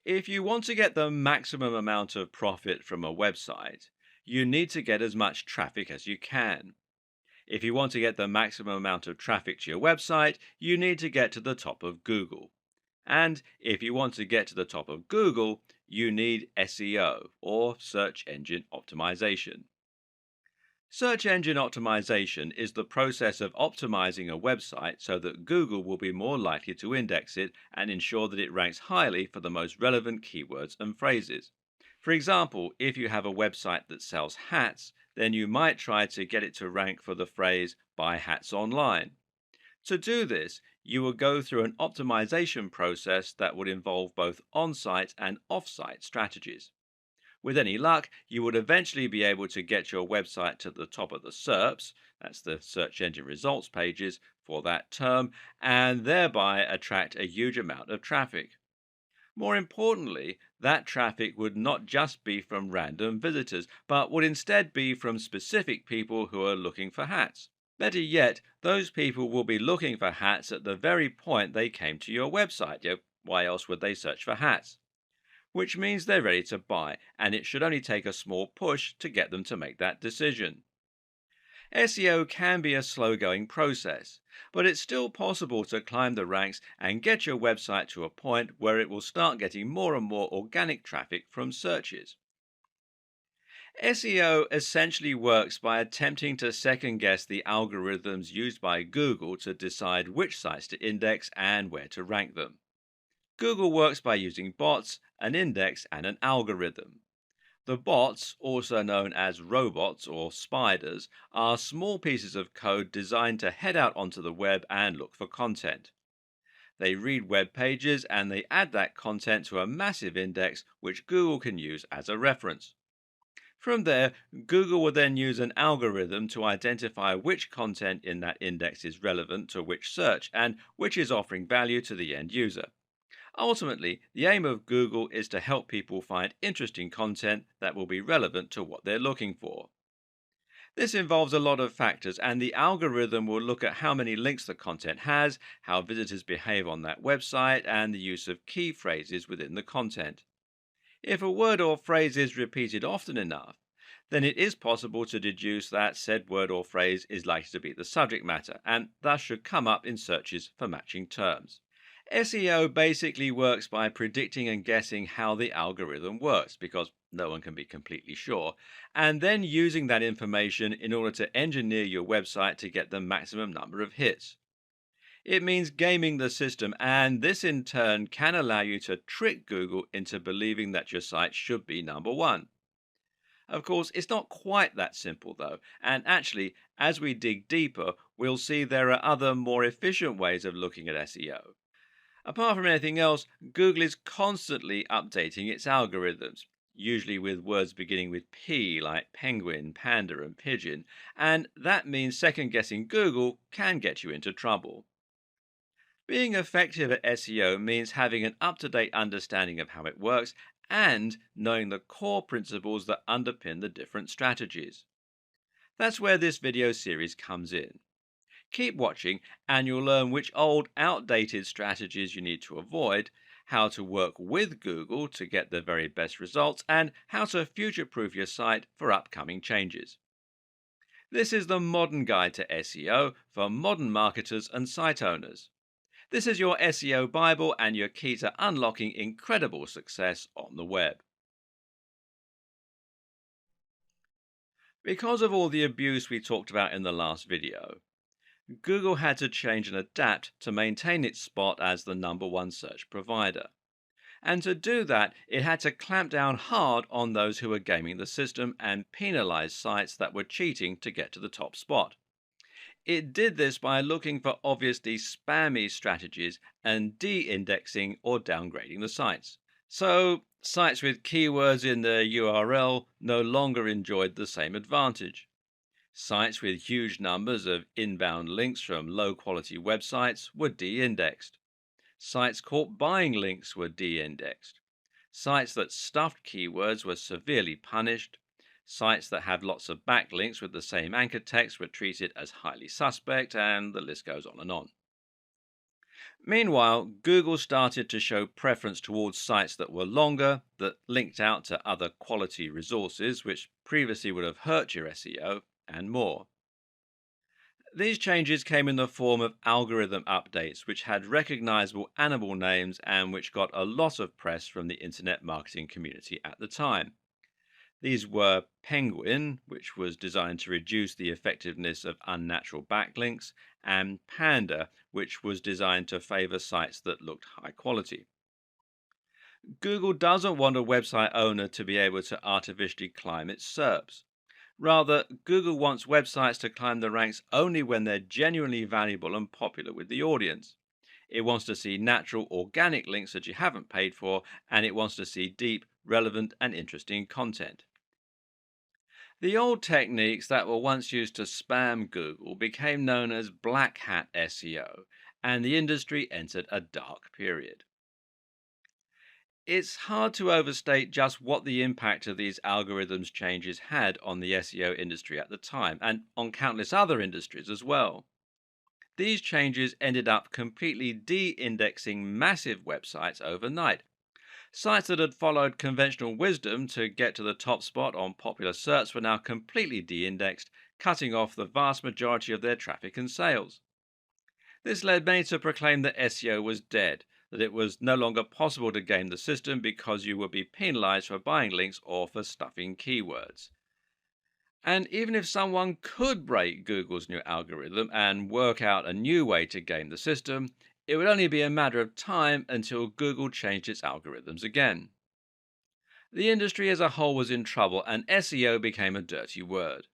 If you want to get the maximum amount of profit from a website, you need to get as much traffic as you can. If you want to get the maximum amount of traffic to your website, you need to get to the top of Google. And if you want to get to the top of Google, you need SEO or search engine optimization. Search engine optimization is the process of optimizing a website so that Google will be more likely to index it and ensure that it ranks highly for the most relevant keywords and phrases. For example, if you have a website that sells hats, then you might try to get it to rank for the phrase buy hats online. To do this, you will go through an optimization process that would involve both on site and off site strategies. With any luck, you would eventually be able to get your website to the top of the SERPs, that's the search engine results pages, for that term, and thereby attract a huge amount of traffic. More importantly, that traffic would not just be from random visitors, but would instead be from specific people who are looking for hats. Better yet, those people will be looking for hats at the very point they came to your website. Why else would they search for hats? Which means they're ready to buy, and it should only take a small push to get them to make that decision. SEO can be a slow going process, but it's still possible to climb the ranks and get your website to a point where it will start getting more and more organic traffic from searches. SEO essentially works by attempting to second guess the algorithms used by Google to decide which sites to index and where to rank them. Google works by using bots, an index, and an algorithm. The bots, also known as robots or spiders, are small pieces of code designed to head out onto the web and look for content. They read web pages and they add that content to a massive index which Google can use as a reference. From there, Google will then use an algorithm to identify which content in that index is relevant to which search and which is offering value to the end user. Ultimately, the aim of Google is to help people find interesting content that will be relevant to what they're looking for. This involves a lot of factors, and the algorithm will look at how many links the content has, how visitors behave on that website, and the use of key phrases within the content. If a word or phrase is repeated often enough, then it is possible to deduce that said word or phrase is likely to be the subject matter, and thus should come up in searches for matching terms. SEO basically works by predicting and guessing how the algorithm works, because no one can be completely sure, and then using that information in order to engineer your website to get the maximum number of hits. It means gaming the system, and this in turn can allow you to trick Google into believing that your site should be number one. Of course, it's not quite that simple though, and actually, as we dig deeper, we'll see there are other more efficient ways of looking at SEO. Apart from anything else, Google is constantly updating its algorithms, usually with words beginning with P like penguin, panda, and pigeon, and that means second guessing Google can get you into trouble. Being effective at SEO means having an up to date understanding of how it works and knowing the core principles that underpin the different strategies. That's where this video series comes in. Keep watching and you'll learn which old, outdated strategies you need to avoid, how to work with Google to get the very best results, and how to future proof your site for upcoming changes. This is the modern guide to SEO for modern marketers and site owners. This is your SEO Bible and your key to unlocking incredible success on the web. Because of all the abuse we talked about in the last video, Google had to change and adapt to maintain its spot as the number one search provider. And to do that, it had to clamp down hard on those who were gaming the system and penalize sites that were cheating to get to the top spot. It did this by looking for obviously spammy strategies and de indexing or downgrading the sites. So, sites with keywords in their URL no longer enjoyed the same advantage. Sites with huge numbers of inbound links from low quality websites were de indexed. Sites caught buying links were de indexed. Sites that stuffed keywords were severely punished. Sites that had lots of backlinks with the same anchor text were treated as highly suspect, and the list goes on and on. Meanwhile, Google started to show preference towards sites that were longer, that linked out to other quality resources, which previously would have hurt your SEO, and more. These changes came in the form of algorithm updates, which had recognizable animal names and which got a lot of press from the internet marketing community at the time. These were Penguin, which was designed to reduce the effectiveness of unnatural backlinks, and Panda, which was designed to favor sites that looked high quality. Google doesn't want a website owner to be able to artificially climb its SERPs. Rather, Google wants websites to climb the ranks only when they're genuinely valuable and popular with the audience. It wants to see natural, organic links that you haven't paid for, and it wants to see deep, relevant, and interesting content. The old techniques that were once used to spam Google became known as black hat SEO, and the industry entered a dark period. It's hard to overstate just what the impact of these algorithms changes had on the SEO industry at the time, and on countless other industries as well. These changes ended up completely de indexing massive websites overnight. Sites that had followed conventional wisdom to get to the top spot on popular search were now completely de indexed, cutting off the vast majority of their traffic and sales. This led many to proclaim that SEO was dead, that it was no longer possible to game the system because you would be penalized for buying links or for stuffing keywords. And even if someone could break Google's new algorithm and work out a new way to game the system, it would only be a matter of time until Google changed its algorithms again. The industry as a whole was in trouble, and SEO became a dirty word.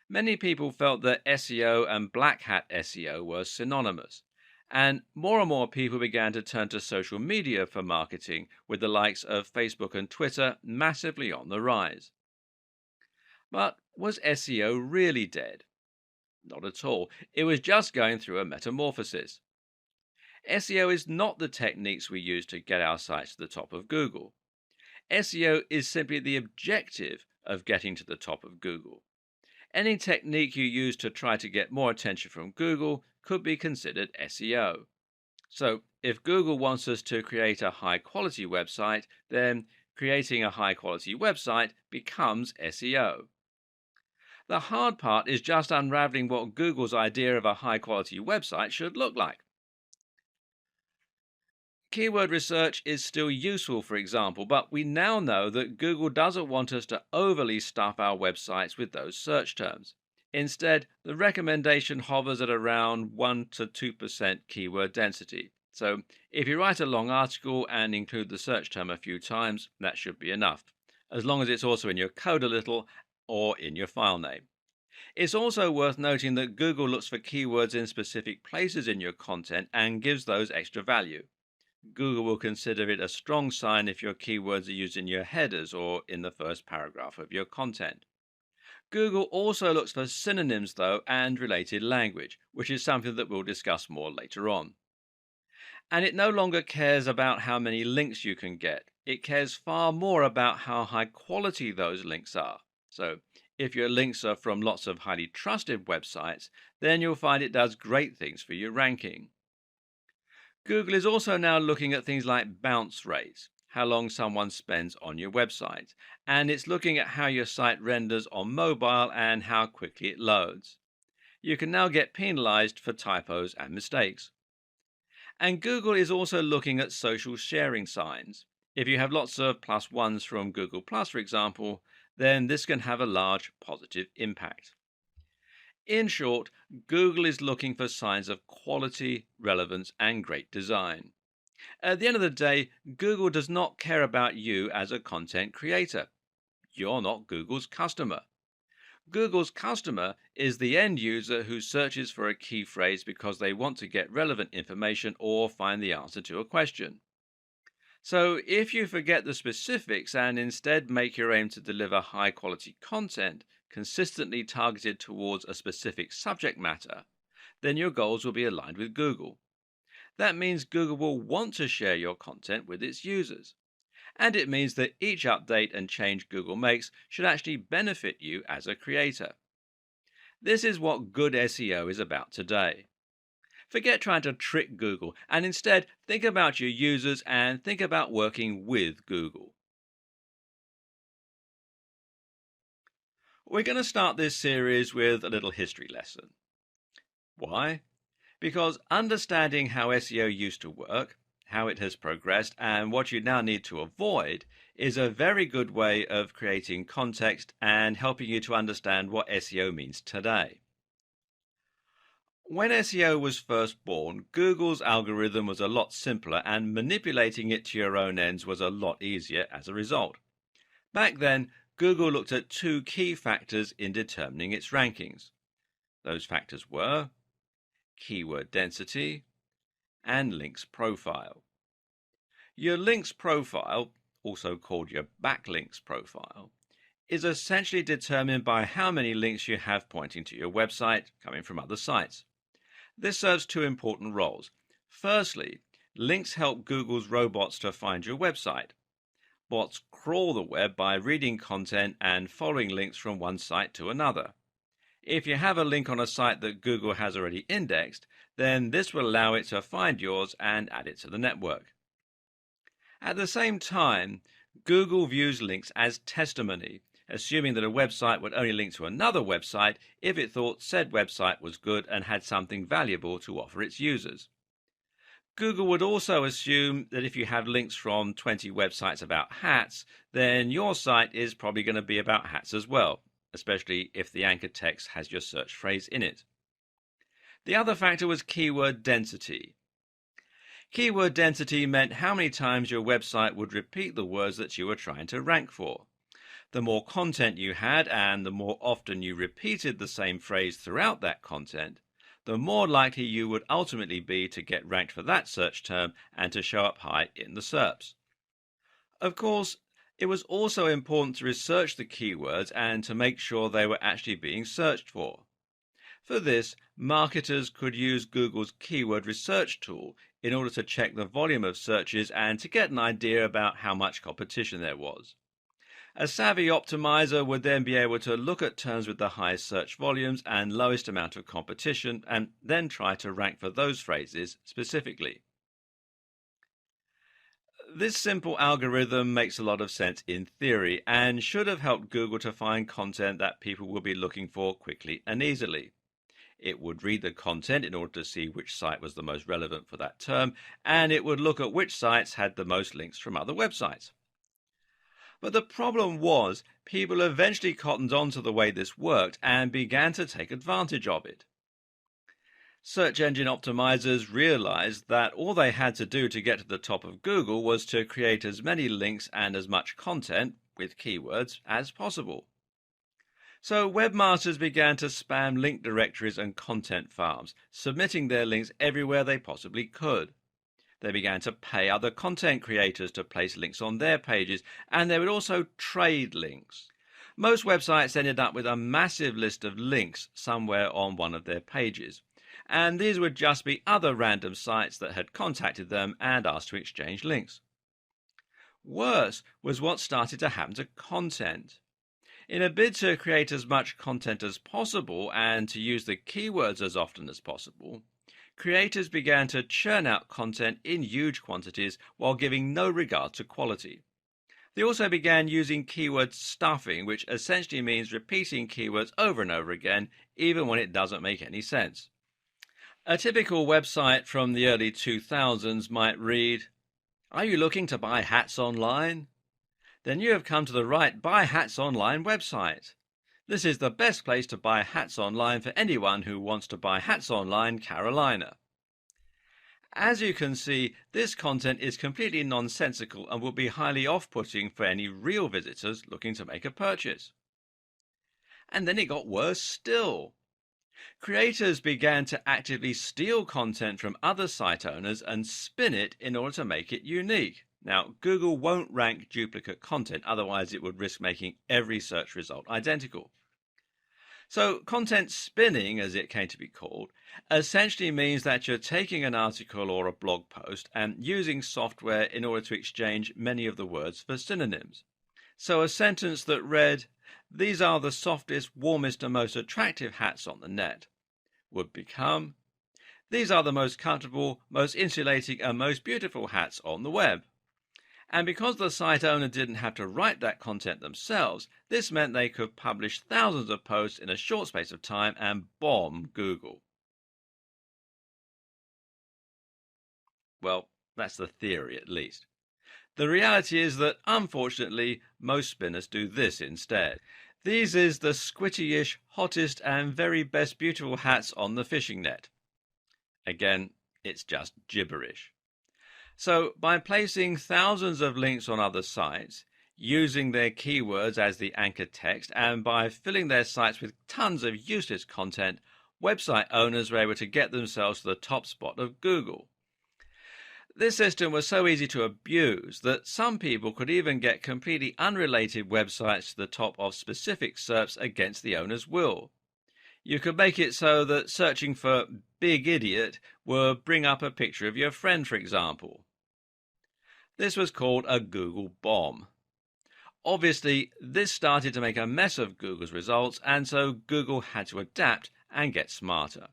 Many people felt that SEO and black hat SEO were synonymous, and more people began to turn to social media for marketing, with the likes of Facebook and Twitter massively on the rise. But was SEO really dead? Not at all. It was just going through a metamorphosis. SEO is not the techniques we use to get our sites to the top of Google. SEO is simply the objective of getting to the top of Google. Any technique you use to try to get more attention from Google could be considered SEO. So, if Google wants us to create a high quality website, then creating a high quality website becomes SEO. The hard part is just unraveling what Google's idea of a high quality website should look like. Keyword research is still useful, for example, but we now know that Google doesn't want us to overly stuff our websites with those search terms. Instead, the recommendation hovers at around 1 to 2% keyword density. So, if you write a long article and include the search term a few times, that should be enough, as long as it's also in your code a little or in your file name. It's also worth noting that Google looks for keywords in specific places in your content and gives those extra value. Google will consider it a strong sign if your keywords are used in your headers or in the first paragraph of your content. Google also looks for synonyms, though, and related language, which is something that we'll discuss more later on. And it no longer cares about how many links you can get. It cares far more about how high quality those links are. So, if your links are from lots of highly trusted websites, then you'll find it does great things for your ranking. Google is also now looking at things like bounce rates, how long someone spends on your website, and it's looking at how your site renders on mobile and how quickly it loads. You can now get penalized for typos and mistakes. And Google is also looking at social sharing signs. If you have lots of plus ones from Google Plus, for example, then this can have a large positive impact. In short, Google is looking for signs of quality, relevance, and great design. At the end of the day, Google does not care about you as a content creator. You're not Google's customer. Google's customer is the end user who searches for a key phrase because they want to get relevant information or find the answer to a question. So, if you forget the specifics and instead make your aim to deliver high quality content consistently targeted towards a specific subject matter, then your goals will be aligned with Google. That means Google will want to share your content with its users. And it means that each update and change Google makes should actually benefit you as a creator. This is what good SEO is about today. Forget trying to trick Google and instead think about your users and think about working with Google. We're going to start this series with a little history lesson. Why? Because understanding how SEO used to work, how it has progressed, and what you now need to avoid is a very good way of creating context and helping you to understand what SEO means today. When SEO was first born, Google's algorithm was a lot simpler and manipulating it to your own ends was a lot easier as a result. Back then, Google looked at two key factors in determining its rankings. Those factors were keyword density and links profile. Your links profile, also called your backlinks profile, is essentially determined by how many links you have pointing to your website coming from other sites. This serves two important roles. Firstly, links help Google's robots to find your website. Bots crawl the web by reading content and following links from one site to another. If you have a link on a site that Google has already indexed, then this will allow it to find yours and add it to the network. At the same time, Google views links as testimony, assuming that a website would only link to another website if it thought said website was good and had something valuable to offer its users. Google would also assume that if you have links from 20 websites about hats, then your site is probably going to be about hats as well, especially if the anchor text has your search phrase in it. The other factor was keyword density. Keyword density meant how many times your website would repeat the words that you were trying to rank for. The more content you had and the more often you repeated the same phrase throughout that content, the more likely you would ultimately be to get ranked for that search term and to show up high in the SERPs. Of course, it was also important to research the keywords and to make sure they were actually being searched for. For this, marketers could use Google's keyword research tool in order to check the volume of searches and to get an idea about how much competition there was. A savvy optimizer would then be able to look at terms with the highest search volumes and lowest amount of competition and then try to rank for those phrases specifically. This simple algorithm makes a lot of sense in theory and should have helped Google to find content that people will be looking for quickly and easily. It would read the content in order to see which site was the most relevant for that term, and it would look at which sites had the most links from other websites. But the problem was, people eventually cottoned on to the way this worked and began to take advantage of it. Search engine optimizers realized that all they had to do to get to the top of Google was to create as many links and as much content, with keywords, as possible. So webmasters began to spam link directories and content farms, submitting their links everywhere they possibly could. They began to pay other content creators to place links on their pages, and they would also trade links. Most websites ended up with a massive list of links somewhere on one of their pages, and these would just be other random sites that had contacted them and asked to exchange links. Worse was what started to happen to content. In a bid to create as much content as possible and to use the keywords as often as possible, creators began to churn out content in huge quantities while giving no regard to quality. They also began using keyword stuffing, which essentially means repeating keywords over and over again, even when it doesn't make any sense. A typical website from the early 2000s might read, "Are you looking to buy hats online? Then you have come to the right Buy Hats Online website. This is the best place to buy hats online for anyone who wants to buy hats online, Carolina." As you can see, this content is completely nonsensical and will be highly off-putting for any real visitors looking to make a purchase. And then it got worse still. Creators began to actively steal content from other site owners and spin it in order to make it unique. Now, Google won't rank duplicate content, otherwise it would risk making every search result identical. So content spinning, as it came to be called, essentially means that you're taking an article or a blog post and using software in order to exchange many of the words for synonyms. So a sentence that read, "These are the softest, warmest and most attractive hats on the net," would become, These are the most comfortable, most insulating, and most beautiful hats on the web. And because the site owner didn't have to write that content themselves, this meant they could publish thousands of posts in a short space of time and bomb Google. Well, that's the theory at least. The reality is that, unfortunately, most spinners do this instead. These is the squitty-ish, hottest, and very best beautiful hats on the fishing net. Again, it's just gibberish. So, by placing thousands of links on other sites, using their keywords as the anchor text, and by filling their sites with tons of useless content, website owners were able to get themselves to the top spot of Google. This system was so easy to abuse that some people could even get completely unrelated websites to the top of specific SERPs against the owner's will. You could make it so that searching for Big Idiot would bring up a picture of your friend, for example. This was called a Google bomb. Obviously, this started to make a mess of Google's results, and so Google had to adapt and get smarter.